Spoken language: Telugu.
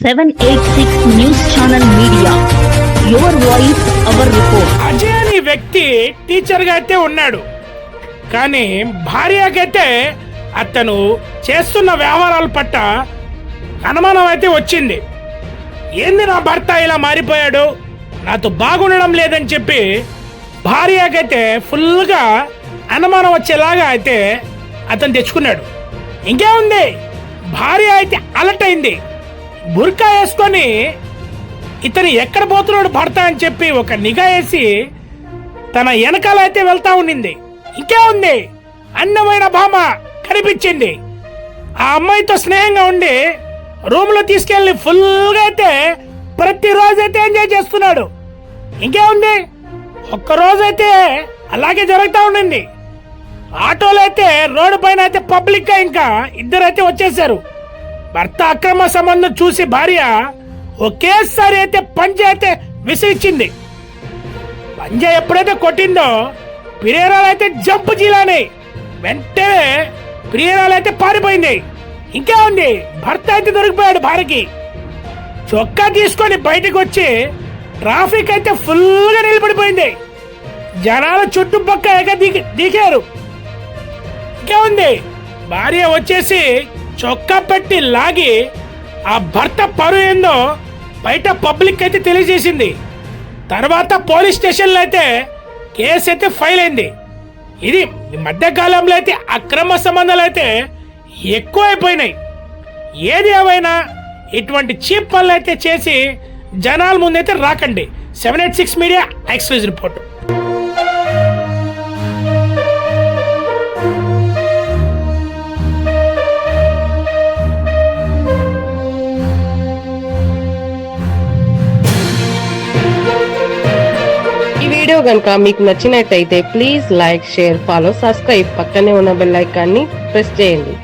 786 news channel media, your voice our report. Ajay అనే వ్యక్తి టీచర్ గా అయితే ఉన్నాడు, కానీ భార్యకైతే అతను చేస్తున్న వ్యవహారాల పట్ల అనుమానం అయితే వచ్చింది. ఏంది నా భర్త ఇలా మారిపోయాడు, నాతో బాగుండడం లేదని చెప్పి భార్యకైతే ఫుల్గా అనుమానం వచ్చేలాగా అయితే అతను తెచ్చుకున్నాడు. ఇంకేముంది, భార్య అయితే అలర్ట్ అయింది. బుర్కా వేసుకొని ఇతను ఎక్కడ పోతున్నాడు భర్త అని చెప్పి ఒక నిఘా వేసి తన వెనకాల అయితే వెళ్తా ఉండింది. ఇంకేముంది, అందమైన భామ కనిపించింది. ఆ అమ్మాయితో స్నేహంగా ఉండి రూమ్లో తీసుకెళ్ళి ఫుల్గా అయితే ప్రతిరోజు అయితే ఎంజాయ్ చేస్తున్నాడు. ఇంకేముంది, ఒక్కరోజైతే అలాగే జరుగుతూ ఉండింది. ఆటోలో అయితే రోడ్డు పైన అయితే పబ్లిక్ గా ఇంకా ఇద్దరైతే వచ్చేసారు. భర్త అక్రమ సంబంధం చూసి భార్య ఒకేసారి అయితే పంజా అయితే విసిరిచ్చింది. పంజా ఎప్పుడైతే కొట్టిందో ప్రియురాలు అయితే జంప్ జీలాని వెంటనే ప్రియురాలు అయితే పారిపోయింది. ఇంకా ఉంది, భర్త అయితే దొరికిపోయాడు. భార్యకి చొక్కా తీసుకొని బయటకు వచ్చి ట్రాఫిక్ అయితే ఫుల్గా నిలబడిపోయింది. జనాలు చుట్టుపక్కల దిగారు. ఇంకా ఉంది, భార్య వచ్చేసి చొక్కా పెట్టి లాగి ఆ భర్త పరువు ఏందో బయట పబ్లిక్ అయితే తెలియజేసింది. తర్వాత పోలీస్ స్టేషన్లో అయితే కేసు అయితే ఫైల్ అయింది. ఇది మధ్యకాలంలో అయితే అక్రమ సంబంధాలు అయితే ఎక్కువైపోయినాయి. ఏది ఏమైనా ఇటువంటి చీప్ పనులు అయితే చేసి జనాల ముందైతే రాకండి. 786 మీడియా ఎక్స్క్లూజివ్ రిపోర్ట్. వీడియో గనుక మీకు నచ్చినట్టయితే please like, share, follow, subscribe. పక్కనే ఉన్న బెల్ ఐకాన్ని ప్రెస్ చేయండి.